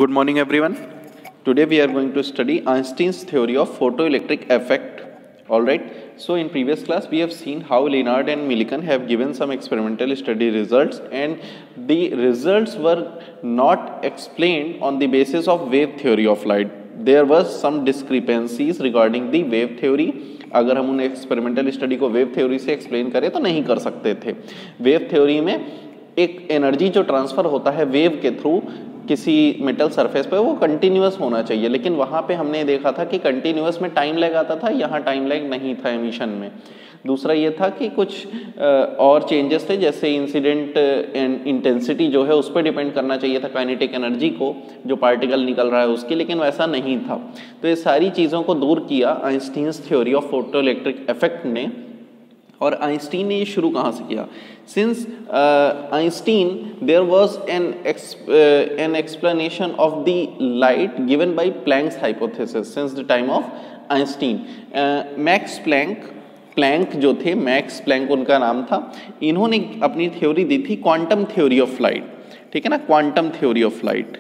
Good morning, everyone. Today we are going to study Einstein's theory of photoelectric effect. All right. So in previous class we have seen how Leonard and Millikan have given some experimental study results, and the results were not explained on the basis of wave theory of light. There was some discrepancies regarding the wave theory. अगर हम उन experimental study को wave theory से explain करें तो नहीं कर सकते थे. वेव थ्योरी में एक एनर्जी जो ट्रांसफर होता है वेव के थ्रू किसी मेटल सरफेस पे, वो कंटिन्यूअस होना चाहिए, लेकिन वहाँ पे हमने देखा था कि कंटिन्यूअस में टाइम लैग आता था, यहाँ टाइम लैग नहीं था एमिशन में. दूसरा ये था कि कुछ और चेंजेस थे, जैसे इंसिडेंट इंटेंसिटी जो है उस पर डिपेंड करना चाहिए था काइनेटिक एनर्जी को, जो पार्टिकल निकल रहा है उसकी, लेकिन वैसा नहीं था. तो ये सारी चीज़ों को दूर किया Einstein's theory of photoelectric effect ने. और आइंस्टीन ने ये शुरू कहाँ से किया? Since Einstein there was an explanation of the light given by Planck's hypothesis since the time of Einstein. Max Planck जो थे, मैक्स प्लैंक उनका नाम था, इन्होंने अपनी थ्योरी दी थी क्वांटम थ्योरी ऑफ लाइट. ठीक है ना, क्वांटम थ्योरी ऑफ लाइट.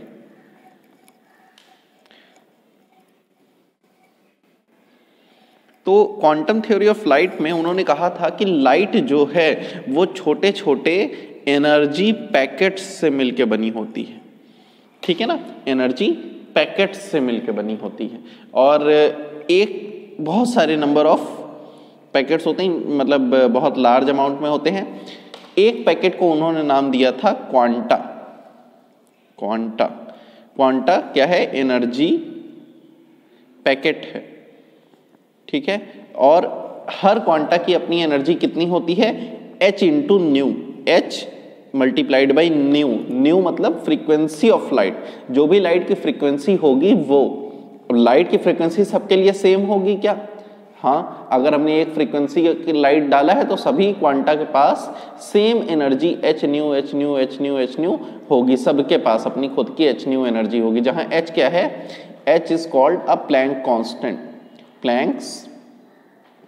तो क्वांटम थ्योरी ऑफ लाइट में उन्होंने कहा था कि लाइट जो है वो छोटे छोटे एनर्जी पैकेट्स से मिलके बनी होती है. ठीक है ना, एनर्जी पैकेट्स से मिलके बनी होती है, और एक बहुत सारे नंबर ऑफ पैकेट्स होते हैं, मतलब बहुत लार्ज अमाउंट में होते हैं. एक पैकेट को उन्होंने नाम दिया था क्वांटा. क्वांटा क्या है? एनर्जी पैकेट है. ठीक है, और हर क्वांटा की अपनी एनर्जी कितनी होती है? h into new. h multiplied by new. New मतलब फ्रीक्वेंसी ऑफ लाइट. जो भी लाइट की फ्रीक्वेंसी होगी वो, लाइट की फ्रीक्वेंसी सबके लिए सेम होगी क्या? हाँ, अगर हमने एक फ्रीक्वेंसी की लाइट डाला है तो सभी क्वांटा के पास सेम एनर्जी h न्यू होगी. सबके पास अपनी खुद की h न्यू एनर्जी होगी, जहां h क्या है? h is called a Planck constant. Planck's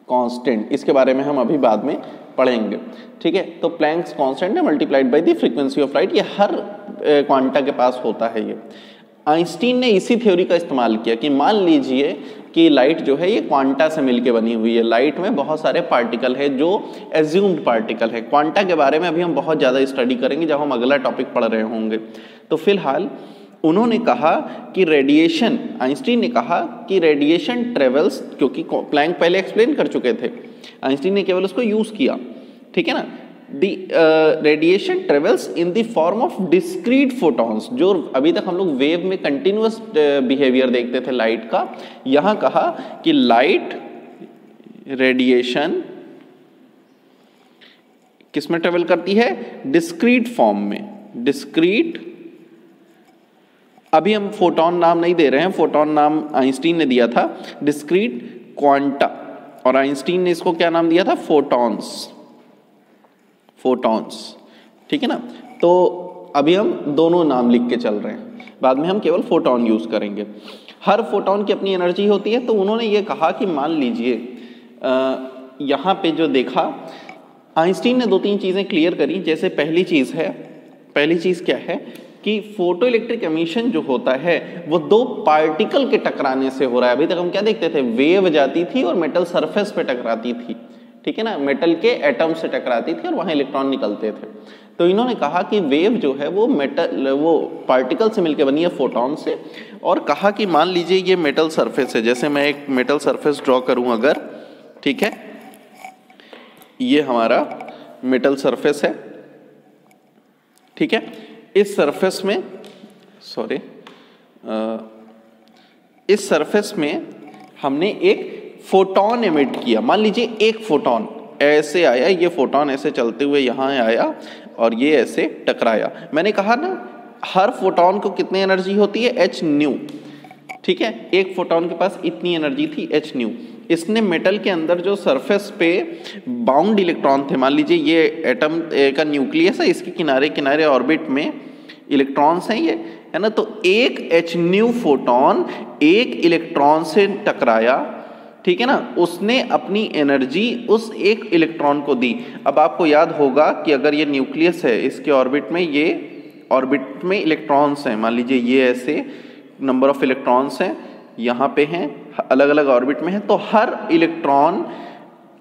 constant, इसके बारे में हम अभी बाद में पढ़ेंगे. ठीक है, तो प्लैंक्स कांस्टेंट है multiplied by the frequency of light. ये हर क्वांटा के पास होता है. ये आइंस्टीन ने इसी थ्योरी का इस्तेमाल किया कि मान लीजिए कि लाइट जो है ये क्वांटा से मिलके बनी हुई है. लाइट में बहुत सारे पार्टिकल है जो एज्यूम्ड पार्टिकल है. क्वांटा के बारे में अभी हम बहुत ज़्यादा स्टडी करेंगे जब हम अगला टॉपिक पढ़ रहे होंगे. तो फिलहाल उन्होंने कहा कि रेडिएशन, आइंस्टीन ने कहा कि रेडिएशन ट्रेवल्स, क्योंकि प्लैंक पहले एक्सप्लेन कर चुके थे, आइंस्टीन ने केवल उसको यूज किया. ठीक है ना, the radiation travels in the form of discrete photons. जो अभी तक हम लोग वेव में कंटिन्यूअस बिहेवियर देखते थे लाइट का, यहां कहा कि लाइट रेडिएशन किस में ट्रेवल करती है? डिस्क्रीट फॉर्म में. डिस्क्रीट, अभी हम फोटॉन नाम नहीं दे रहे हैं, फोटॉन नाम आइंस्टीन ने दिया था. डिस्क्रीट क्वांटा, और आइंस्टीन ने इसको क्या नाम दिया था? फोटॉन्स. ठीक है ना, तो अभी हम दोनों नाम लिख के चल रहे हैं, बाद में हम केवल फोटॉन यूज करेंगे. हर फोटॉन की अपनी एनर्जी होती है. तो उन्होंने ये कहा कि मान लीजिए यहाँ पे जो देखा, आइंस्टीन ने 2-3 चीजें क्लियर करी. जैसे पहली चीज क्या है कि फोटो इलेक्ट्रिक एमिशन जो होता है वो दो पार्टिकल के टकराने से हो रहा है. अभी तक हम क्या देखते थे? वेव जाती थी और मेटल सरफेस पे टकराती थी. ठीक है ना, मेटल के एटम से टकराती थी और वहां इलेक्ट्रॉन निकलते थे. तो इन्होंने कहा कि वेव जो है वो पार्टिकल से मिलकर बनी है, फोटॉन से. और कहा कि मान लीजिए ये मेटल सरफेस है. जैसे मैं एक मेटल सरफेस ड्रॉ करूं अगर, ठीक है, ये हमारा मेटल सरफेस है. ठीक है, इस सरफेस में हमने एक फोटॉन एमिट किया. मान लीजिए एक फोटॉन ऐसे आया, ये फोटॉन ऐसे चलते हुए यहाँ आया और ये ऐसे टकराया. मैंने कहा ना, हर फोटॉन को कितनी एनर्जी होती है? h new. ठीक है, एक फोटॉन के पास इतनी एनर्जी थी, h न्यू. इसने मेटल के अंदर जो सरफेस पे बाउंड इलेक्ट्रॉन थे, मान लीजिए ये एटम का न्यूक्लियस है, इसके किनारे किनारे ऑर्बिट में इलेक्ट्रॉन्स हैं, ये है ना. तो एक h न्यू फोटॉन एक इलेक्ट्रॉन से टकराया. ठीक है ना, उसने अपनी एनर्जी उस एक इलेक्ट्रॉन को दी. अब आपको याद होगा कि अगर ये न्यूक्लियस है, इसके ऑर्बिट में ये ऑर्बिट में इलेक्ट्रॉन्स हैं, मान लीजिए ये ऐसे नंबर ऑफ इलेक्ट्रॉन्स हैं, यहाँ पे हैं, अलग अलग ऑर्बिट में है, तो हर इलेक्ट्रॉन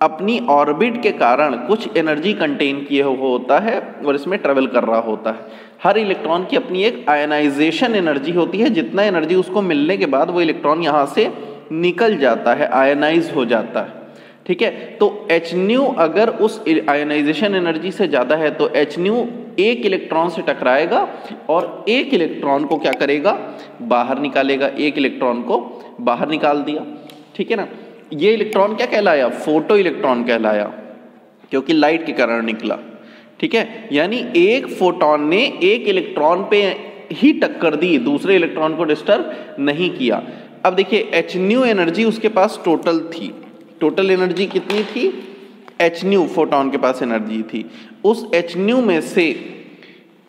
अपनी ऑर्बिट के कारण कुछ एनर्जी कंटेन किए होता है और इसमें ट्रेवल कर रहा होता है। हर इलेक्ट्रॉन की अपनी एक आयनाइजेशन एनर्जी होती है, जितना एनर्जी उसको मिलने के बाद वो इलेक्ट्रॉन यहाँ से निकल जाता है, आयनाइज हो जाता है, ठीक है। तो एच न्यू अगर उस आयनाइजेशन एनर्जी से ज़्यादा है तो एच न्यू एक इलेक्ट्रॉन से टकराएगा और एक इलेक्ट्रॉन को क्या करेगा, बाहर निकालेगा, एक इलेक्ट्रॉन को बाहर निकाल दिया, ठीक है ना। ये इलेक्ट्रॉन क्या कहलाया, फोटो इलेक्ट्रॉन कहलाया, क्योंकि लाइट के कारण निकला, ठीक है। यानी एक फोटोन ने एक इलेक्ट्रॉन पे ही टक्कर दी, दूसरे इलेक्ट्रॉन को डिस्टर्ब नहीं किया। अब देखिए एच न्यू एनर्जी उसके पास टोटल थी, टोटल एनर्जी कितनी थी, एच न्यू फोटोन के पास एनर्जी थी, उस एच न्यू में से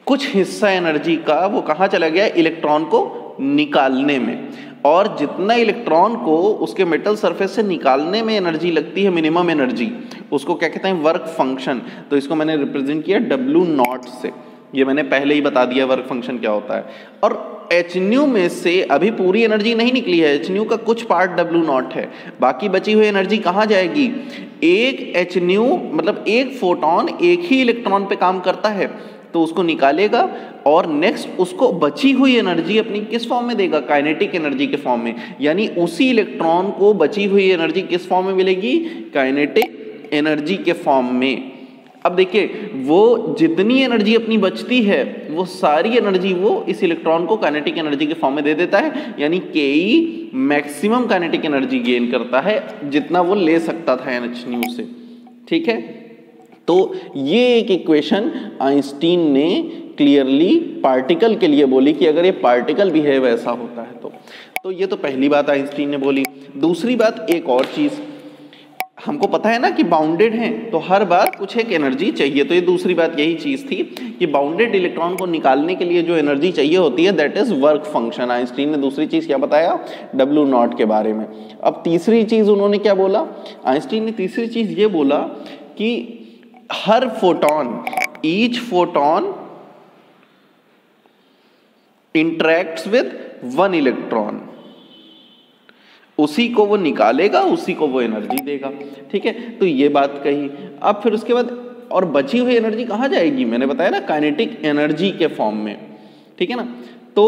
कुछ हिस्सा एनर्जी का वो कहाँ चला गया, इलेक्ट्रॉन को निकालने में। और जितना इलेक्ट्रॉन को उसके मेटल सरफेस से निकालने में एनर्जी लगती है, मिनिमम एनर्जी, उसको क्या कहते हैं, वर्क फंक्शन। तो इसको मैंने रिप्रेजेंट किया W0 से, ये मैंने पहले ही बता दिया वर्क फंक्शन क्या होता है। और एच न्यू में से अभी पूरी एनर्जी नहीं निकली है, एच न्यू का कुछ पार्ट W0 है, बाकी बची हुई एनर्जी कहाँ जाएगी, एक एच न्यू मतलब एक फोटोन एक ही इलेक्ट्रॉन पे काम करता है तो उसको निकालेगा और नेक्स्ट उसको बची हुई एनर्जी अपनी किस फॉर्म में देगा, काइनेटिक एनर्जी के फॉर्म में। यानी उसी इलेक्ट्रॉन को बची हुई एनर्जी किस फॉर्म में मिलेगी, काइनेटिक एनर्जी के फॉर्म में। अब देखिए वो जितनी एनर्जी अपनी बचती है वो सारी एनर्जी वो इस इलेक्ट्रॉन को काइनेटिक एनर्जी के फॉर्म में दे देता है, यानी के मैक्सिमम काइनेटिक एनर्जी गेन करता है जितना वो ले सकता था एच न्यू से, ठीक है। तो ये एक इक्वेशन आइंस्टीन ने क्लियरली पार्टिकल के लिए बोली कि अगर ये पार्टिकल बिहेव ऐसा होता है तो ये तो पहली बात आइंस्टीन ने बोली। दूसरी बात, एक और चीज हमको पता है ना कि बाउंडेड हैं तो हर बार कुछ एक एनर्जी चाहिए, तो ये दूसरी बात यही चीज थी कि बाउंडेड इलेक्ट्रॉन को निकालने के लिए जो एनर्जी चाहिए होती है that is work function. Einstein ने दूसरी चीज क्या बताया, W0 के बारे में। अब तीसरी चीज उन्होंने क्या बोला, आइंस्टीन ने तीसरी चीज ये बोला कि हर photon, each photon interacts with one electron, उसी को वो निकालेगा, उसी को वो एनर्जी देगा, ठीक है। तो ये बात कही। अब फिर उसके बाद और बची हुई एनर्जी कहाँ जाएगी, मैंने बताया ना काइनेटिक एनर्जी के फॉर्म में, ठीक है ना। तो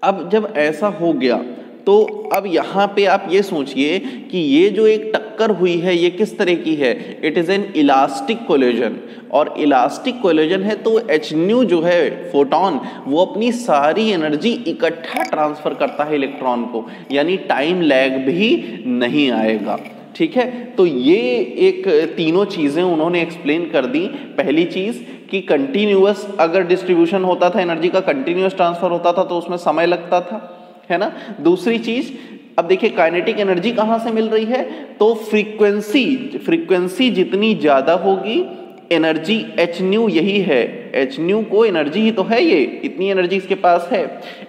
अब जब ऐसा हो गया तो अब यहाँ पे आप ये सोचिए कि ये जो एक टक्कर हुई है ये किस तरह की है, it is an elastic collision. और इलास्टिक कोलिजन है तो एच न्यू जो है फोटोन वो अपनी सारी एनर्जी इकट्ठा ट्रांसफर करता है इलेक्ट्रॉन को, यानी टाइम लैग भी नहीं आएगा, ठीक है। तो ये एक तीनों चीजें उन्होंने एक्सप्लेन कर दी। पहली चीज कि कंटिन्यूअस अगर डिस्ट्रीब्यूशन होता था एनर्जी का, कंटिन्यूअस ट्रांसफर होता था तो उसमें समय लगता था, है ना। दूसरी चीज, अब देखिए काइनेटिक एनर्जी कहां से मिल रही है, तो फ्रीक्वेंसी जितनी ज्यादा होगी एनर्जी एच न्यू यही है, एच न्यू को एनर्जी ही तो है, ये इतनी एनर्जी इसके पास है।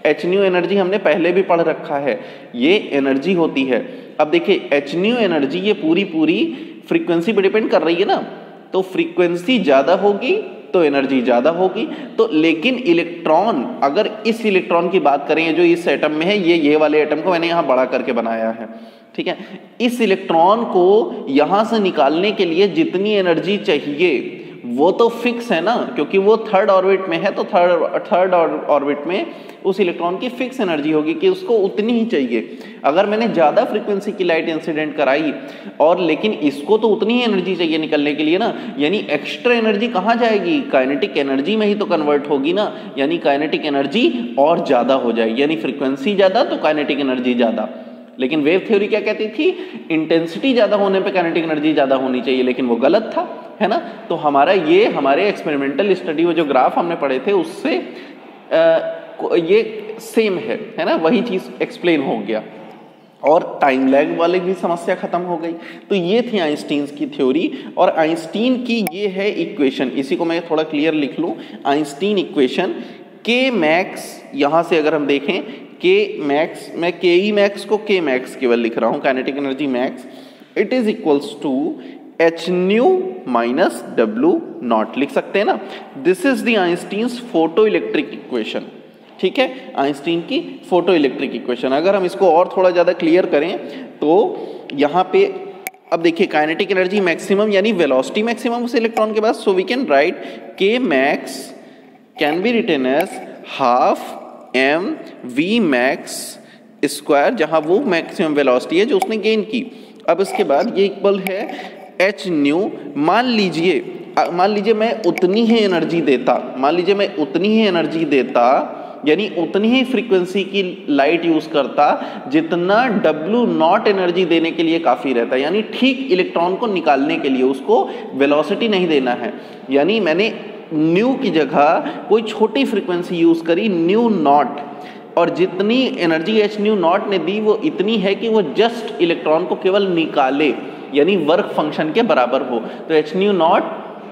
एच न्यू एनर्जी हमने पहले भी पढ़ रखा है, ये एनर्जी होती है। अब देखिए एच न्यू एनर्जी ये पूरी फ्रीक्वेंसी पे डिपेंड कर रही है ना, तो फ्रीक्वेंसी ज्यादा होगी तो एनर्जी ज्यादा होगी। तो लेकिन इलेक्ट्रॉन, अगर इस इलेक्ट्रॉन की बात करें जो इस एटम में है, ये वाले एटम को मैंने यहां बड़ा करके बनाया है, ठीक है। इस इलेक्ट्रॉन को यहां से निकालने के लिए जितनी एनर्जी चाहिए वो तो फिक्स है ना, क्योंकि वो थर्ड ऑर्बिट में है, तो थर्ड ऑर्बिट में उस इलेक्ट्रॉन की फिक्स एनर्जी होगी कि उसको उतनी ही चाहिए। अगर मैंने ज्यादा फ्रीक्वेंसी की लाइट इंसिडेंट कराई और लेकिन इसको तो उतनी ही एनर्जी चाहिए निकलने के लिए ना, यानी एक्स्ट्रा एनर्जी कहां जाएगी, काइनेटिक एनर्जी में ही तो कन्वर्ट होगी ना, यानी काइनेटिक एनर्जी और ज्यादा हो जाएगी, यानी फ्रीक्वेंसी ज्यादा तो काइनेटिक एनर्जी ज्यादा। लेकिन वेव थ्योरी क्या कहती थी, इंटेंसिटी ज्यादा होने पे काइनेटिक एनर्जी ज्यादा होनी चाहिए, लेकिन वो गलत था, है ना। तो हमारे एक्सपेरिमेंटल स्टडी में जो ग्राफ हमने पढ़े थे उससे ये सेम है ना, वही चीज एक्सप्लेन हो गया और टाइम लैग वाली भी समस्या खत्म हो गई। तो ये थी आइंस्टीन की थ्योरी और आइंस्टीन की ये है इक्वेशन, इसी को मैं थोड़ा क्लियर लिख लूं, आइंस्टीन इक्वेशन के मैक्स, यहां से अगर हम देखें के मैक्स, मैं के ई मैक्स को के मैक्स केवल लिख रहा हूं, kinetic energy max, it is equals to H nu minus W naught लिख सकते हैं ना। This is the Einstein's photo electric equation, ठीक है, आइंस्टीन की फोटो इलेक्ट्रिक इक्वेशन। अगर हम इसको और थोड़ा ज्यादा क्लियर करें तो यहाँ पे अब देखिए काइनेटिक एनर्जी मैक्सिमम यानी वेलोसिटी मैक्सिमम उस इलेक्ट्रॉन के पास, so we can write K max can be written as half m v max square, जहां वो मैक्सिमम वेलोसिटी है जो उसने गेन की। अब इसके बाद ये इक्वल है एच न्यू। मान लीजिए मैं उतनी ही एनर्जी देता, यानी उतनी ही फ्रीक्वेंसी की लाइट यूज करता जितना डब्ल्यू नॉट एनर्जी देने के लिए काफी रहता, यानी ठीक इलेक्ट्रॉन को निकालने के लिए उसको वेलोसिटी नहीं देना है। यानी मैंने न्यू की जगह कोई छोटी फ्रीक्वेंसी यूज करी न्यू नॉट, और जितनी एनर्जी एच न्यू नॉट ने दी वो इतनी है कि वो जस्ट इलेक्ट्रॉन को केवल निकाले, यानी वर्क फंक्शन के बराबर हो। तो H new not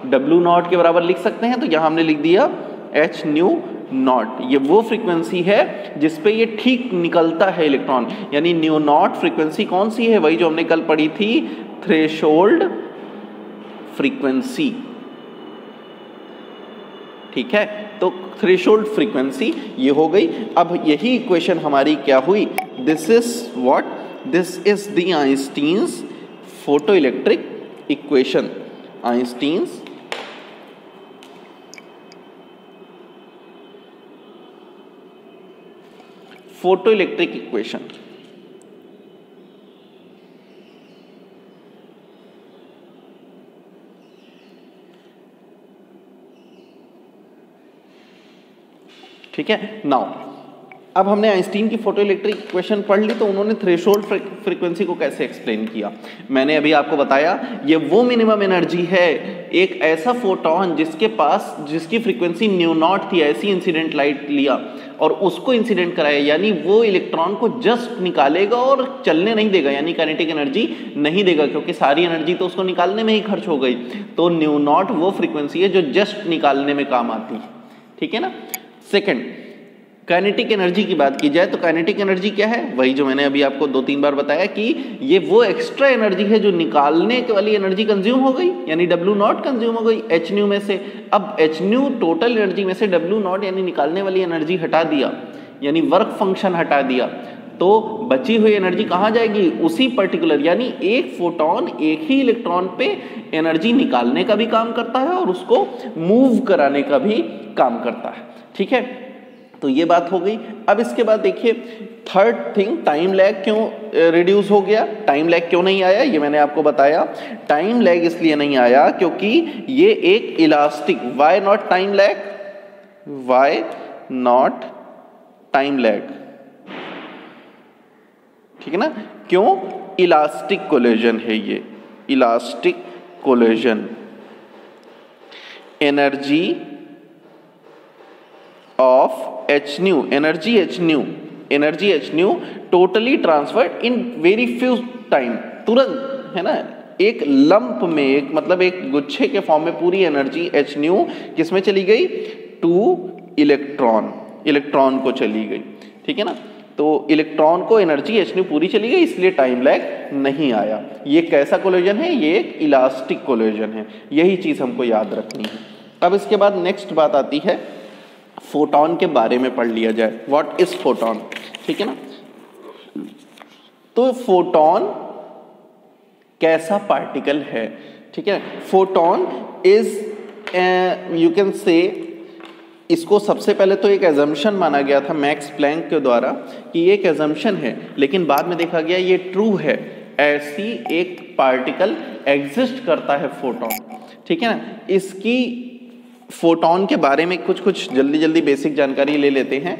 W not के बराबर लिख सकते हैं। तो यहां हमने लिख दिया एच न्यू नॉट, ये वो फ्रीक्वेंसी है जिसपे ये ठीक निकलता है इलेक्ट्रॉन, यानी न्यू नॉट फ्रीक्वेंसी कौन सी है, वही जो हमने कल पढ़ी थी, थ्रेशोल्ड फ्रीक्वेंसी, ठीक है। तो थ्रेशोल्ड फ्रीक्वेंसी ये हो गई। अब यही इक्वेशन हमारी क्या हुई, this is what, this is the Einstein's photo electric equation, Einstein's photo electric equation. ठीक है। नाउ अब हमने आइंस्टीन की फोटो इलेक्ट्रिक इक्वेशन पढ़ ली, तो उन्होंने थ्रेशोल्ड फ्रीक्वेंसी को कैसे एक्सप्लेन किया। मैंने अभी आपको बताया ये वो मिनिमम एनर्जी है, एक ऐसा फोटोन जिसकी फ्रीक्वेंसी न्यू नॉट थी, ऐसी इंसिडेंट लाइट लिया और उसको इंसिडेंट कराया, यानी वो इलेक्ट्रॉन को जस्ट निकालेगा और चलने नहीं देगा, यानी काइनेटिक एनर्जी नहीं देगा, क्योंकि सारी एनर्जी तो उसको निकालने में ही खर्च हो गई। तो न्यू नॉट वो फ्रीक्वेंसी है जो जस्ट निकालने में काम आती है, ठीक है ना। सेकेंड, काइनेटिक एनर्जी की बात की जाए तो काइनेटिक एनर्जी क्या है, वही जो मैंने अभी आपको 2-3 बार बताया कि ये वो एक्स्ट्रा एनर्जी है जो निकालने वाली एनर्जी कंज्यूम हो गई, यानी डब्ल्यू नॉट कंज्यूम हो गई एच न्यू में से। अब एच न्यू टोटल एनर्जी में से डब्ल्यू नॉट यानी निकालने वाली एनर्जी हटा दिया, यानी वर्क फंक्शन हटा दिया, तो बची हुई एनर्जी कहाँ जाएगी, उसी पर्टिकुलर, यानी एक फोटोन एक ही इलेक्ट्रॉन पे एनर्जी निकालने का भी काम करता है और उसको मूव कराने का भी काम करता है, ठीक है। तो ये बात हो गई। अब इसके बाद देखिए थर्ड थिंग, टाइम लैग क्यों रिड्यूस हो गया, टाइम लैग क्यों नहीं आया, ये मैंने आपको बताया। टाइम लैग इसलिए नहीं आया क्योंकि ये एक elastic, why not time lag, why not time lag, ठीक है ना, क्यों, इलास्टिक कोलिजन है ये, elastic collision, energy of H new, energy H new totally transferred in very few time, तुरंत, है ना, एक लंप में, एक मतलब एक गुच्छे के फॉर्म में पूरी एनर्जी एच न्यू किसमें चली गई, टू इलेक्ट्रॉन को चली गई, ठीक है ना। तो इलेक्ट्रॉन को एनर्जी एच न्यू पूरी चली गई, इसलिए टाइम लैग नहीं आया। ये कैसा कोलिजन है, ये एक इलास्टिक कोलिजन है, यही चीज हमको याद रखनी है। अब इसके बाद नेक्स्ट बात आती है, फोटोन के बारे में पढ़ लिया जाए, व्हाट इज फोटोन, ठीक है ना। तो फोटोन कैसा पार्टिकल है, ठीक है। Photon is you can say, इसको सबसे पहले तो एक एजम्पशन माना गया था मैक्स प्लैंक के द्वारा कि ये एक एजम्पशन है, लेकिन बाद में देखा गया ये ट्रू है, ऐसी एक पार्टिकल एग्जिस्ट करता है फोटोन, ठीक है ना। इसकी फोटोन के बारे में कुछ जल्दी बेसिक जानकारी ले लेते हैं।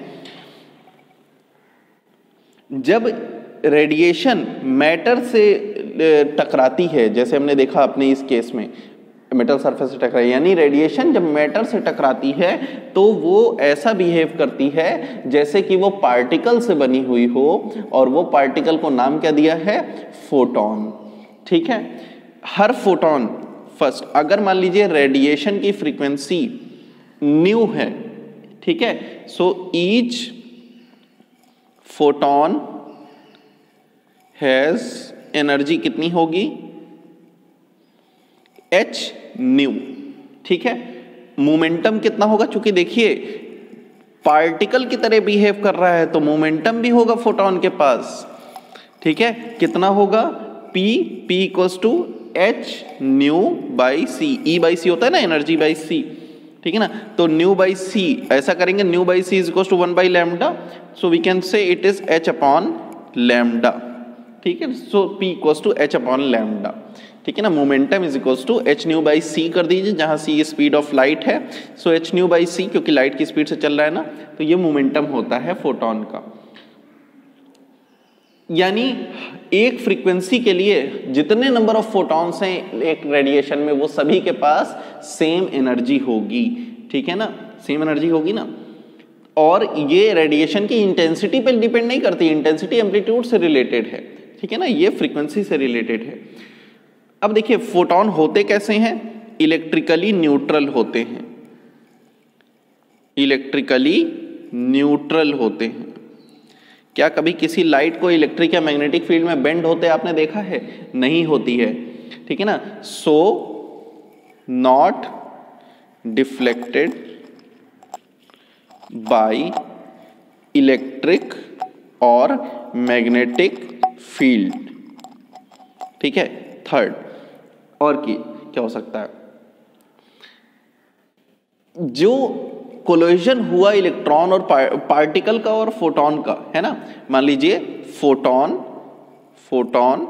जब रेडिएशन मैटर से टकराती है, जैसे हमने देखा अपने इस केस में मेटल सरफेस से टकराई, यानी रेडिएशन जब मैटर से टकराती है तो वो ऐसा बिहेव करती है जैसे कि वो पार्टिकल से बनी हुई हो, और वो पार्टिकल को नाम क्या दिया है, फोटोन, ठीक है। हर फोटोन, फर्स्ट अगर मान लीजिए रेडिएशन की फ्रीक्वेंसी न्यू है, ठीक है, so each photon has energy कितनी होगी, h न्यू, ठीक है। मोमेंटम कितना होगा, चूंकि देखिए पार्टिकल की तरह बिहेव कर रहा है तो मोमेंटम भी होगा फोटोन के पास, ठीक है। कितना होगा, p equals to h nu by C, E by C होता है ना एनर्जी बाई सी, ठीक है ना। तो न्यू बाई सी ऐसा करेंगे, nu by C is equals to 1 by lambda, so we can say it is h upon lambda, ठीक है। So p equals to h upon lambda, ठीक है ना। Momentum is equals to h nu by C कर दीजिए, जहां c speed of light है, so h nu by C, क्योंकि लाइट की स्पीड से चल रहा है ना, तो ये मोमेंटम होता है फोटोन का। यानी एक फ्रीक्वेंसी के लिए जितने नंबर ऑफ फोटॉन्स हैं एक रेडिएशन में, वो सभी के पास सेम एनर्जी होगी, ठीक है ना, सेम एनर्जी होगी ना। और ये रेडिएशन की इंटेंसिटी पे डिपेंड नहीं करती, इंटेंसिटी एम्पलीट्यूड से रिलेटेड है, ठीक है ना, ये फ्रीक्वेंसी से रिलेटेड है। अब देखिए फोटॉन होते कैसे हैं, इलेक्ट्रिकली न्यूट्रल होते हैं, इलेक्ट्रिकली न्यूट्रल होते हैं। क्या कभी किसी लाइट को इलेक्ट्रिक या मैग्नेटिक फील्ड में बेंड होते आपने देखा है, नहीं होती है, ठीक है ना। So not deflected by electric और मैग्नेटिक फील्ड, ठीक है। थर्ड और क्या हो सकता है, जो कोलिजन हुआ इलेक्ट्रॉन और पार्टिकल का और फोटॉन का, है ना, मान लीजिए फोटॉन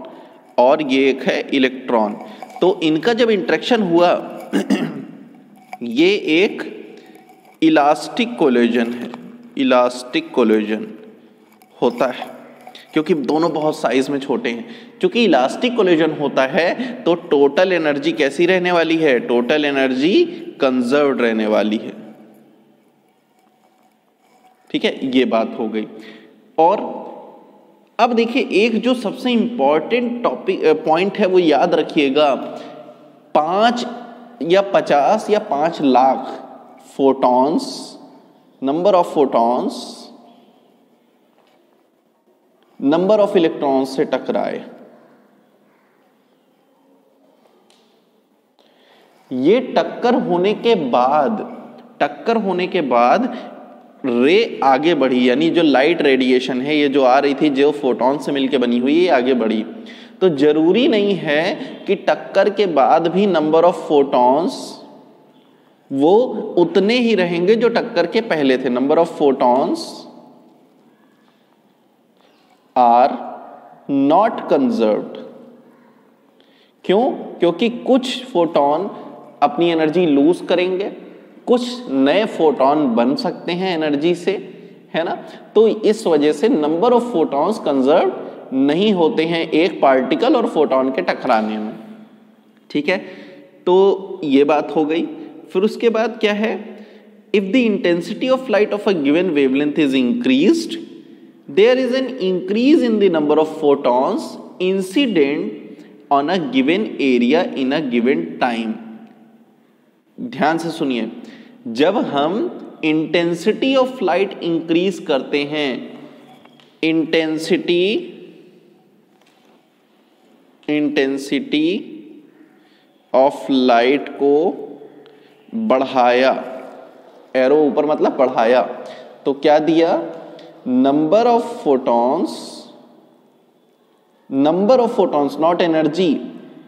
और ये एक है इलेक्ट्रॉन, तो इनका जब इंटरेक्शन हुआ ये एक इलास्टिक कोलिजन है, इलास्टिक कोलिजन होता है, क्योंकि दोनों बहुत साइज में छोटे हैं। क्योंकि इलास्टिक कोलिजन होता है तो टोटल एनर्जी कैसी रहने वाली है, टोटल एनर्जी कंजर्व्ड रहने वाली है, ठीक है, ये बात हो गई। और अब देखिए एक जो सबसे इंपॉर्टेंट टॉपिक पॉइंट है वो याद रखिएगा, 5 या 50 या 5 lakh photons, number of photons number of electrons से टकराए, ये टक्कर होने के बाद रे आगे बढ़ी, यानी जो लाइट रेडिएशन है ये जो आ रही थी, जो फोटॉन से मिलकर बनी हुई है, आगे बढ़ी। तो जरूरी नहीं है कि टक्कर के बाद भी नंबर ऑफ फोटॉन्स वो उतने ही रहेंगे जो टक्कर के पहले थे। Number of photons are not conserved. क्यों? क्योंकि कुछ फोटॉन अपनी एनर्जी लूज करेंगे, कुछ नए फोटॉन बन सकते हैं एनर्जी से, है ना। तो इस वजह से नंबर ऑफ फोटॉन्स कंजर्व नहीं होते हैं एक पार्टिकल और फोटॉन के टकराने में, ठीक है। तो ये बात हो गई। फिर उसके बाद क्या है, if the intensity of light of a given wavelength is increased, there is an increase in the number of photons incident on a given area in a given time. ध्यान से सुनिए, जब हम इंटेंसिटी ऑफ लाइट इंक्रीज करते हैं, intensity of light को बढ़ाया, arrow ऊपर मतलब बढ़ाया, तो क्या दिया, number of photons not energy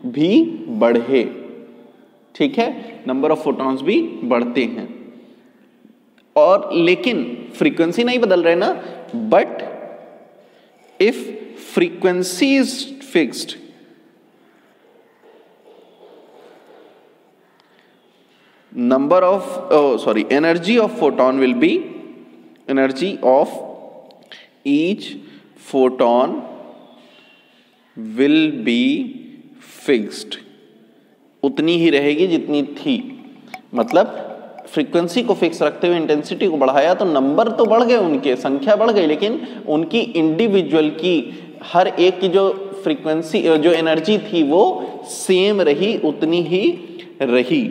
भी बढ़े, ठीक है, नंबर ऑफ फोटॉन्स भी बढ़ते हैं। और लेकिन फ्रीक्वेंसी नहीं बदल रहे ना, but if frequency is fixed, number of energy of photon will be, energy of each photon will be fixed, उतनी ही रहेगी जितनी थी। मतलब फ्रीक्वेंसी को फिक्स रखते हुए इंटेंसिटी को बढ़ाया तो नंबर तो बढ़ गए, उनके संख्या बढ़ गई, लेकिन उनकी इंडिविजुअल की हर एक की जो फ्रीक्वेंसी जो एनर्जी थी वो सेम रही, उतनी ही रही,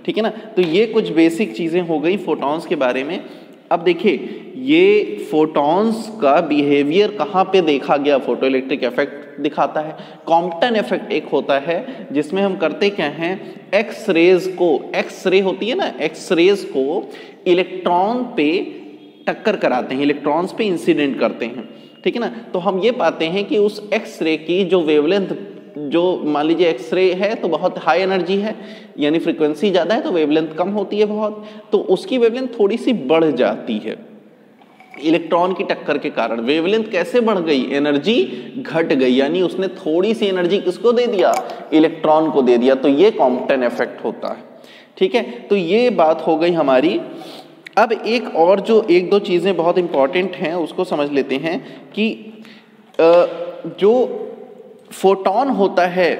ठीक है ना। तो ये कुछ बेसिक चीजें हो गई फोटॉन्स के बारे में। अब देखिए ये फोटॉन्स का बिहेवियर कहाँ पे देखा गया, फोटोइलेक्ट्रिक इफेक्ट दिखाता है। कॉम्पटन इफेक्ट एक होता है जिसमें हम करते क्या हैं, एक्स रेज को, एक्स रे होती है ना, एक्स रेज को इलेक्ट्रॉन पे टक्कर कराते हैं, इलेक्ट्रॉन्स पे इंसिडेंट करते हैं, ठीक है ना। तो हम ये पाते हैं कि उस एक्स रे की जो वेवलेंथ, जो मान लीजिए एक्स रे है तो बहुत हाई एनर्जी है, यानी फ्रीक्वेंसी ज़्यादा है तो वेवलेंथ कम होती है बहुत, तो उसकी वेवलेंथ थोड़ी सी बढ़ जाती है इलेक्ट्रॉन की टक्कर के कारण। वेवलेंथ कैसे बढ़ गई, एनर्जी घट गई, यानी उसने थोड़ी सी एनर्जी किसको दे दिया, इलेक्ट्रॉन को दे दिया, तो ये कॉम्पटन इफेक्ट होता है, ठीक है। तो ये बात हो गई हमारी। अब एक और जो एक दो चीज़ें बहुत इंपॉर्टेंट हैं उसको समझ लेते हैं कि जो फोटॉन होता है,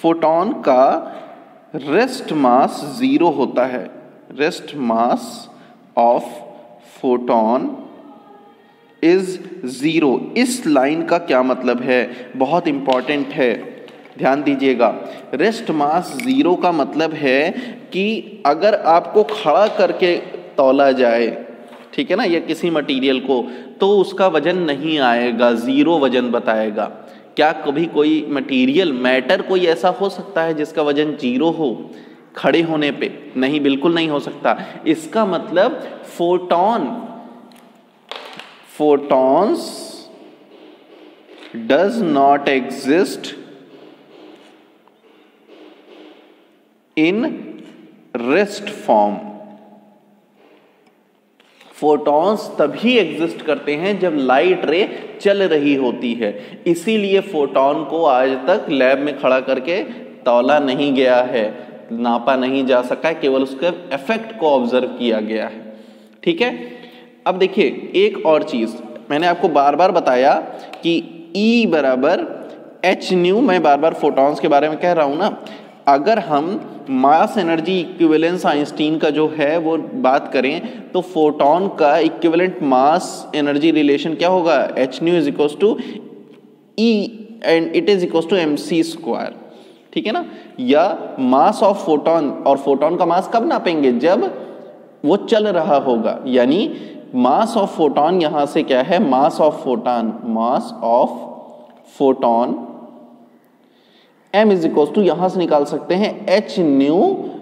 फोटॉन का रेस्ट मास 0 होता है, rest mass of photon is 0। इस लाइन का क्या मतलब है, बहुत इंपॉर्टेंट है, ध्यान दीजिएगा। रेस्ट मास 0 का मतलब है कि अगर आपको खड़ा करके तौला जाए, ठीक है ना, या किसी मटेरियल को, तो उसका वजन नहीं आएगा, 0 वजन बताएगा। क्या कभी कोई मटेरियल, मैटर कोई ऐसा हो सकता है जिसका वजन 0 हो खड़े होने पे? नहीं, बिल्कुल नहीं हो सकता। इसका मतलब photons does not exist in rest form। Photons तभी एग्जिस्ट करते हैं जब लाइट रे चल रही होती है, इसीलिए फोटॉन को आज तक लैब में खड़ा करके तौला नहीं गया है, नापा नहीं जा सका है, केवल उसके इफेक्ट को ऑब्जर्व किया गया है, ठीक है। अब देखिए एक और चीज मैंने आपको बार बार बताया कि E बराबर एच न्यू, मैं बार बार फोटॉन्स के बारे में कह रहा हूं ना। अगर हम मास एनर्जी इक्विवेलेंस आइंस्टीन का जो है वो बात करें तो फोटॉन का इक्विवेलेंट मास एनर्जी रिलेशन क्या होगा, h nu is equals to E and it is equals to m c square, ठीक है ना। या मास ऑफ फोटॉन, और फोटॉन का मास कब नापेंगे, जब वो चल रहा होगा, यानी मास ऑफ फोटॉन यहां से क्या है, mass of photon, mass of photon m is equal to, यहां से निकाल सकते हैं h nu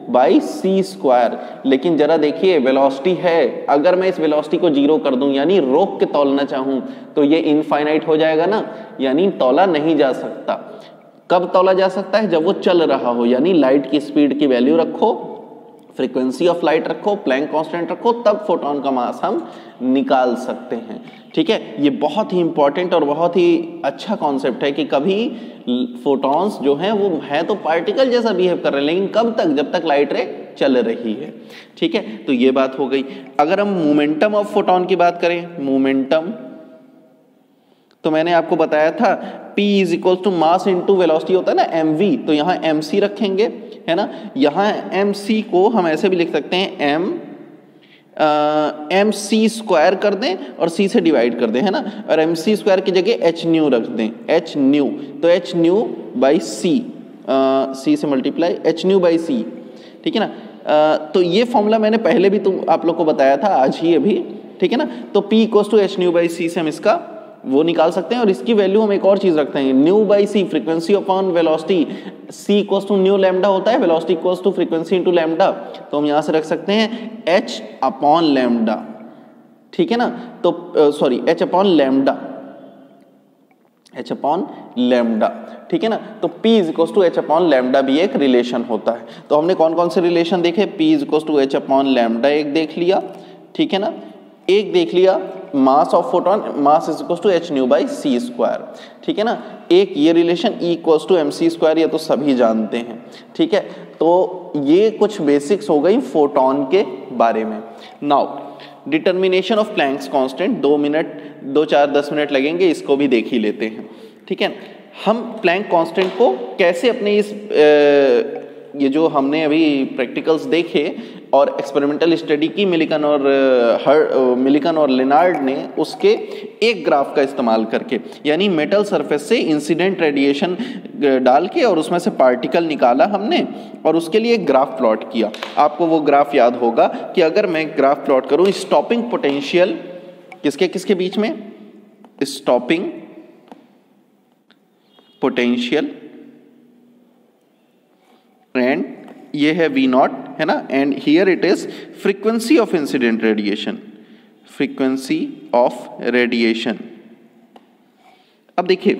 by c square. लेकिन जरा देखिए वेलोसिटी है, अगर मैं इस वेलोसिटी को 0 कर दूं, यानी रोक के तौलना चाहूं, तो ये इनफाइनाइट हो जाएगा ना, यानी तौला नहीं जा सकता। कब तौला जा सकता है, जब वो चल रहा हो, यानी लाइट की स्पीड की वैल्यू रखो, फ्रीक्वेंसी ऑफ लाइट रखो, प्लैंक कांस्टेंट रखो, तब फोटॉन का मास हम निकाल सकते हैं, ठीक है। ये बहुत ही इंपॉर्टेंट और बहुत ही अच्छा कॉन्सेप्ट है कि कभी फोटॉन्स जो हैं वो है तो पार्टिकल जैसा बिहेव कर रहे हैं, लेकिन कब तक, जब तक लाइट रे चल रही है, ठीक है। तो ये बात हो गई। अगर हम मोमेंटम ऑफ फोटॉन की बात करें, मोमेंटम, तो मैंने आपको बताया था P is equal to mass into velocity होता है ना, mv, तो यहाँ mc रखेंगे, है ना। यहाँ mc को हम ऐसे भी लिख सकते हैं एम सी स्क्वायर कर दें और c से डिवाइड कर दें, है ना, और एम सी स्क्वायर की जगह एच न्यू रख दें, एच न्यू, तो एच न्यू बाई सी, सी से मल्टीप्लाई एच न्यू बाई सी, ठीक है ना। तो ये फॉर्मूला मैंने पहले भी आप लोग को बताया था, आज ही अभी, ठीक है ना। तो P equals to H nu by C से हम इसका वो निकाल सकते हैं, और इसकी वैल्यू हम एक और चीज रखते हैं, nu by c, frequency upon velocity, c equals to nu lambda होता है, velocity equals to frequency into lambda, तो हम यहां से रख सकते हैं एच अपॉन लैम्डा, ठीक है ना। तो sorry h upon lambda, h upon lambda, ठीक है ना। तो P is equals to h upon lambda भी एक रिलेशन होता है। तो हमने कौन कौन से रिलेशन देखे, P is equals to h upon lambda एक देख लिया, ठीक है ना। एक देख लिया mass of photon, mass is equals to H nu by c square, ठीक है ना। एक ये relation E equals to m c square, ये तो सभी जानते हैं, ठीक है। तो ये कुछ बेसिक्स हो गई फोटॉन के बारे में। Now determination of Planck's constant, 2 4 10 minute लगेंगे, इसको भी देख ही लेते हैं, ठीक है। हम प्लैंक कांस्टेंट को कैसे अपने इस ये जो हमने अभी प्रैक्टिकल्स देखे और एक्सपेरिमेंटल स्टडी की मिलिकन और लेनार्ड ने, उसके एक ग्राफ का इस्तेमाल करके, यानी मेटल सरफेस से इंसिडेंट रेडिएशन डाल के और उसमें से पार्टिकल निकाला हमने और उसके लिए एक ग्राफ प्लॉट किया। आपको वो ग्राफ याद होगा कि अगर मैं ग्राफ प्लॉट करूं, स्टॉपिंग पोटेंशियल किसके किसके बीच में, स्टॉपिंग पोटेंशियल एंड ये है V नॉट, है ना, and here it is frequency of incident radiation, frequency of radiation. अब देखिए,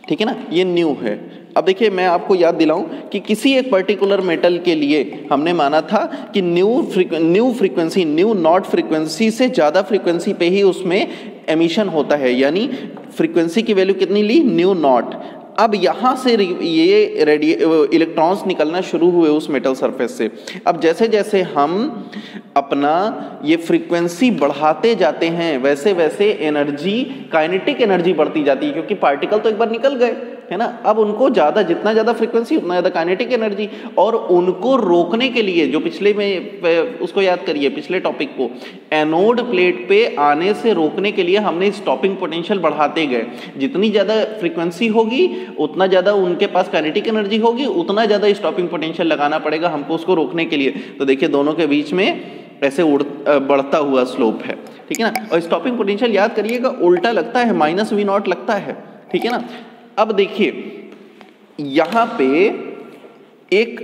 ठीक है ना, ये न्यू है। अब देखिए मैं आपको याद दिलाऊं कि किसी एक पर्टिकुलर मेटल के लिए हमने माना था कि new frequency, new not frequency से ज़्यादा फ्रीक्वेंसी पे ही उसमें एमिशन होता है, यानी फ्रीक्वेंसी की वैल्यू कितनी ली, न्यू नॉट। अब यहाँ से ये इलेक्ट्रॉन्स निकलना शुरू हुए उस मेटल सरफेस से। अब जैसे जैसे हम अपना ये फ्रीक्वेंसी बढ़ाते जाते हैं वैसे वैसे एनर्जी, काइनेटिक एनर्जी बढ़ती जाती है, क्योंकि पार्टिकल तो एक बार निकल गए, है ना। अब उनको ज़्यादा, जितना ज़्यादा फ्रीक्वेंसी उतना ज़्यादा काइनेटिक एनर्जी, और उनको रोकने के लिए जो पिछले में उसको याद करिए, पिछले टॉपिक को, एनोड प्लेट पे आने से रोकने के लिए हमने स्टॉपिंग पोटेंशियल बढ़ाते गए। जितनी ज़्यादा फ्रीक्वेंसी होगी उतना ज़्यादा उनके पास काइनेटिक एनर्जी होगी, उतना ज़्यादा स्टॉपिंग पोटेंशियल लगाना पड़ेगा हमको उसको रोकने के लिए। तो देखिए दोनों के बीच में ऐसे बढ़ता हुआ स्लोप है, ठीक है ना। और स्टॉपिंग पोटेंशियल याद करिएगा उल्टा लगता है, -V नॉट लगता है, ठीक है ना। अब देखिए यहाँ पे एक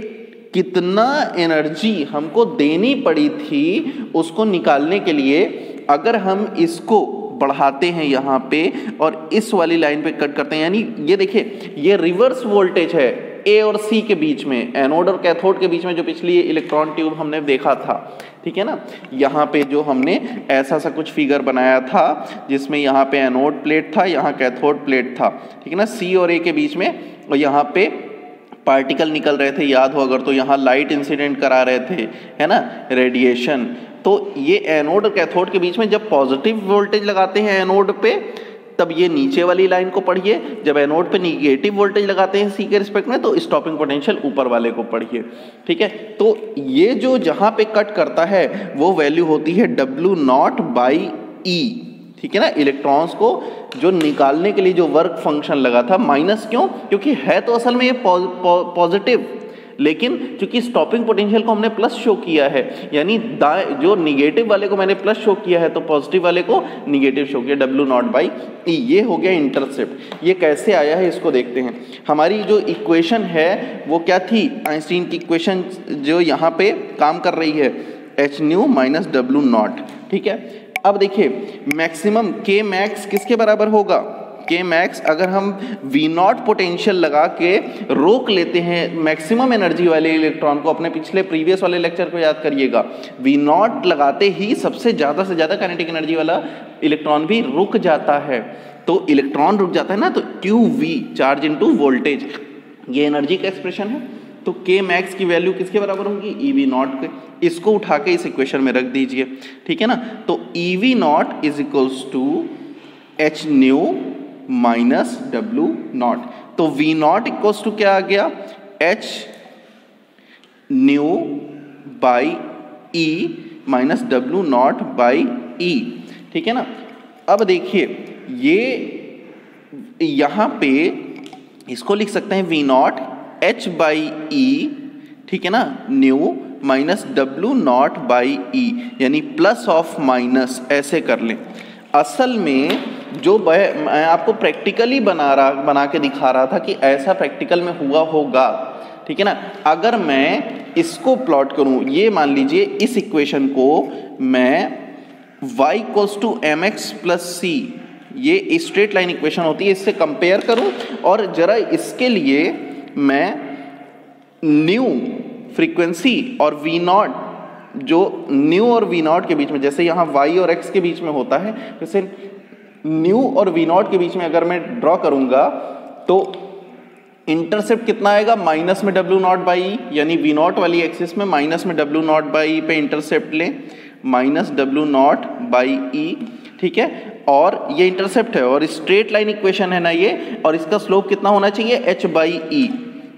कितना एनर्जी हमको देनी पड़ी थी उसको निकालने के लिए। अगर हम इसको बढ़ाते हैं यहाँ पे और इस वाली लाइन पे कट करते हैं, यानी ये देखिए ये रिवर्स वोल्टेज है ए और सी के बीच में, एनोड और कैथोड के बीच में, जो पिछली इलेक्ट्रॉन ट्यूब हमने देखा था, ठीक है ना। यहाँ पे जो हमने ऐसा सा कुछ फिगर बनाया था जिसमें यहाँ पे एनोड प्लेट था, यहाँ कैथोड प्लेट था, ठीक है ना, सी और ए के बीच में, और यहाँ पे पार्टिकल निकल रहे थे, याद हो अगर तो, यहाँ लाइट इंसिडेंट करा रहे थे, है ना, रेडिएशन। तो ये एनोड और कैथोड के बीच में जब पॉजिटिव वोल्टेज लगाते हैं एनोड पे, तब ये नीचे वाली लाइन को पढ़िए, जब एनोड पे निगेटिव वोल्टेज लगाते हैं सी के रिस्पेक्ट में तो स्टॉपिंग पोटेंशियल ऊपर वाले को पढ़िए, ठीक है। तो ये जो जहां पे कट करता है वो वैल्यू होती है W0/E, ठीक है ना। इलेक्ट्रॉन्स को जो निकालने के लिए जो वर्क फंक्शन लगा था, माइनस क्यों, क्योंकि है तो असल में ये पॉजिटिव, लेकिन चूंकि स्टॉपिंग पोटेंशियल को हमने प्लस शो किया है, यानी जो निगेटिव वाले को मैंने प्लस शो किया है तो पॉजिटिव वाले को निगेटिव शो किया, W0/E। ये हो गया इंटरसेप्ट। ये कैसे आया है इसको देखते हैं। हमारी जो इक्वेशन है वो क्या थी, आइंस्टीन की इक्वेशन जो यहाँ पे काम कर रही है, hν - W0, ठीक है। अब देखिए मैक्सिमम K मैक्स किसके बराबर होगा, K मैक्स अगर हम V0 पोटेंशियल लगा के रोक लेते हैं मैक्सिमम एनर्जी वाले इलेक्ट्रॉन को, अपने पिछले प्रीवियस वाले लेक्चर को याद करिएगा, V0 लगाते ही सबसे ज़्यादा से ज़्यादा काइनेटिक एनर्जी वाला इलेक्ट्रॉन भी रुक जाता है। तो इलेक्ट्रॉन रुक जाता है ना, तो QV, चार्ज इनटू वोल्टेज, ये एनर्जी का एक्सप्रेशन है। तो K मैक्स की वैल्यू किसके बराबर होगी, EV0 के। इसको उठा के इस इक्वेशन में रख दीजिए, ठीक है ना। तो EV0 is equals to hν minus W0। तो V0 इक्वल्स टू क्या आ गया, hν/E माइनस W0/E, ठीक है ना। अब देखिए ये यहाँ पे इसको लिख सकते हैं V0 h/E, ठीक है ना, न्यू माइनस W0/E, यानी प्लस ऑफ माइनस, ऐसे कर लें। असल में जो मैं आपको प्रैक्टिकली बना के दिखा रहा था कि ऐसा प्रैक्टिकल में हुआ होगा, ठीक है ना। अगर मैं इसको प्लॉट करूं, ये मान लीजिए इस इक्वेशन को मैं y = mx + c, ये स्ट्रेट लाइन इक्वेशन होती है, इससे कंपेयर करूं और जरा इसके लिए मैं न्यू फ्रीक्वेंसी और V0, जो न्यू और V0 के बीच में, जैसे यहाँ y और x के बीच में होता है, जैसे न्यू और V0 के बीच में अगर मैं ड्रॉ करूंगा तो इंटरसेप्ट कितना आएगा, माइनस में W0/E, यानी V0 वाली एक्सिस में माइनस में W0/E पे इंटरसेप्ट लें, माइनस W0/E, ठीक है। और ये इंटरसेप्ट है और स्ट्रेट लाइन इक्वेशन है ना ये, और इसका स्लोप कितना होना चाहिए, h/E,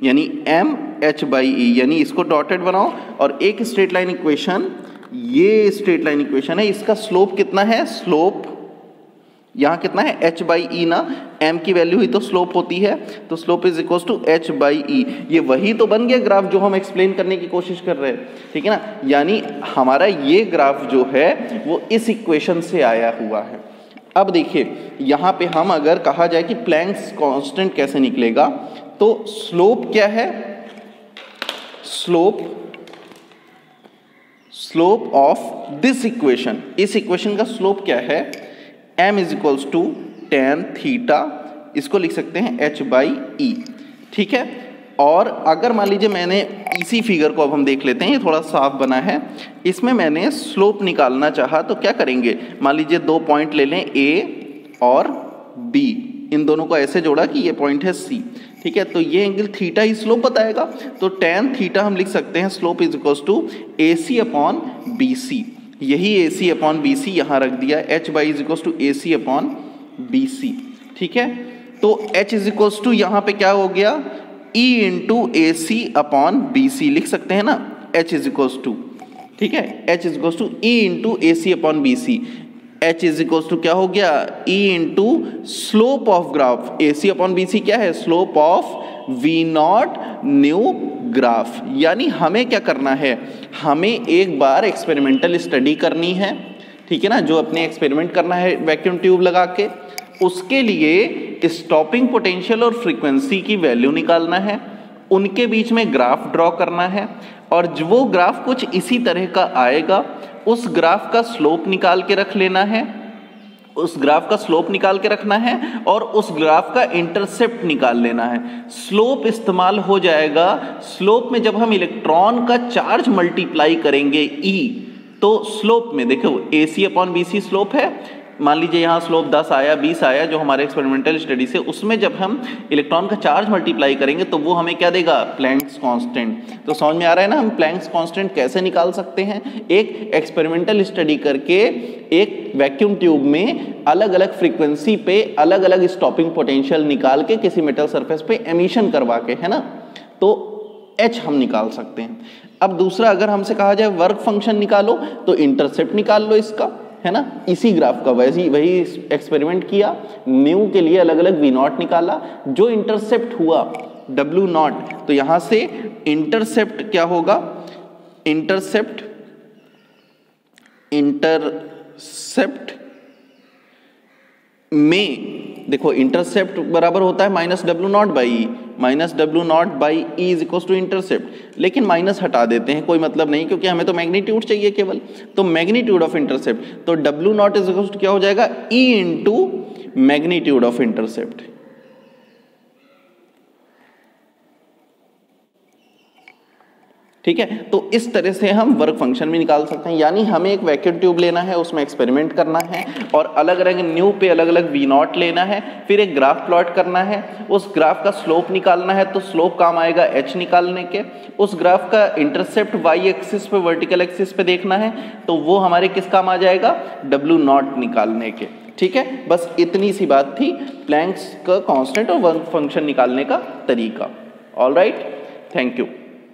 यानी mh/E, यानी इसको डॉटेड बनाओ और एक स्ट्रेट लाइन इक्वेशन, ये स्ट्रेट लाइन इक्वेशन है, इसका स्लोप कितना है, स्लोप यहाँ कितना है, h/E ना, m की वैल्यू ही तो स्लोप होती है, तो slope is equal to h/E। ये वही तो बन गया ग्राफ जो हम एक्सप्लेन करने की कोशिश कर रहे हैं, ठीक है ना। यानी हमारा ये ग्राफ जो है वो इस इक्वेशन से आया हुआ है। अब देखिए यहाँ पे हम अगर कहा जाए कि प्लैंक्स कांस्टेंट कैसे निकलेगा, तो स्लोप क्या है, स्लोप ऑफ दिस इक्वेशन, इस इक्वेशन का स्लोप क्या है, m is equals to tan theta, इसको लिख सकते हैं h/e, ठीक है। और अगर मान लीजिए मैंने इसी फिगर को अब हम देख लेते हैं, ये थोड़ा साफ बना है, इसमें मैंने स्लोप निकालना चाहा तो क्या करेंगे, मान लीजिए दो पॉइंट ले लें A और B, इन दोनों को ऐसे जोड़ा कि ये पॉइंट है C, ठीक है। तो ये एंगल थीटा ही स्लोप बताएगा, तो tan थीटा हम लिख सकते हैं slope is equals to AC upon BC, यही AC अपॉन BC यहाँ रख दिया, h is equals to AC upon BC, ठीक है। तो h इज इक्वल्स टू यहाँ पे क्या हो गया, E into AC upon BC लिख सकते हैं ना, h इज इक्वल्स टू, ठीक है, h is equals to E into AC upon BC, h is equals to क्या हो गया, E into slope of graph, AC upon BC क्या है, slope of V0 new graph. यानी हमें क्या करना है, हमें एक बार एक्सपेरिमेंटल स्टडी करनी है, ठीक है ना, जो अपने एक्सपेरिमेंट करना है वैक्यूम ट्यूब लगा के, उसके लिए स्टॉपिंग पोटेंशियल और फ्रीक्वेंसी की वैल्यू निकालना है, उनके बीच में ग्राफ ड्रॉ करना है, और वो ग्राफ कुछ इसी तरह का आएगा, उस ग्राफ का स्लोप निकाल के रख लेना है, उस ग्राफ का स्लोप निकाल के रखना है, और उस ग्राफ का इंटरसेप्ट निकाल लेना है। स्लोप इस्तेमाल हो जाएगा, स्लोप में जब हम इलेक्ट्रॉन का चार्ज मल्टीप्लाई करेंगे E, तो स्लोप में देखो AC अपॉन BC स्लोप है, मान लीजिए यहाँ स्लोप 10 आया 20 आया जो हमारे एक्सपेरिमेंटल स्टडी से, उसमें जब हम इलेक्ट्रॉन का चार्ज मल्टीप्लाई करेंगे तो वो हमें क्या देगा, प्लैंक्स कांस्टेंट। तो समझ में आ रहा है ना हम प्लैंक्स कांस्टेंट कैसे निकाल सकते हैं, एक एक्सपेरिमेंटल स्टडी करके एक वैक्यूम ट्यूब में अलग अलग फ्रीक्वेंसी पे अलग अलग स्टॉपिंग पोटेंशियल निकाल के किसी मेटल सरफेस पे एमिशन करवा के, है ना, तो H हम निकाल सकते हैं। अब दूसरा, अगर हमसे कहा जाए वर्क फंक्शन निकालो, तो इंटरसेप्ट निकाल लो इसका, है ना, इसी ग्राफ का वही एक्सपेरिमेंट किया, न्यू के लिए अलग अलग V0 निकाला, जो इंटरसेप्ट हुआ W0, तो यहां से इंटरसेप्ट क्या होगा, इंटरसेप्ट में देखो इंटरसेप्ट बराबर होता है -W0/E, -W0/E is equal to intercept, लेकिन माइनस हटा देते हैं, कोई मतलब नहीं, क्योंकि हमें तो मैग्नीट्यूड चाहिए केवल, तो मैग्नीट्यूड ऑफ इंटरसेप्ट, तो W0 इज इक्वल टू क्या हो जाएगा, E into magnitude of intercept, ठीक है। तो इस तरह से हम वर्क फंक्शन भी निकाल सकते हैं, यानी हमें एक वैक्यूम ट्यूब लेना है, उसमें एक्सपेरिमेंट करना है, और अलग अलग न्यू पे अलग अलग V0 लेना है, फिर एक ग्राफ प्लॉट करना है, उस ग्राफ का स्लोप निकालना है, तो स्लोप काम आएगा H निकालने के, उस ग्राफ का इंटरसेप्ट Y एक्सिस पे वर्टिकल एक्सिस पे देखना है, तो वो हमारे किस काम आ जाएगा, W0 निकालने के, ठीक है। बस इतनी सी बात थी प्लैंक्स का कांस्टेंट और वर्क फंक्शन निकालने का तरीका। Alright, thank you.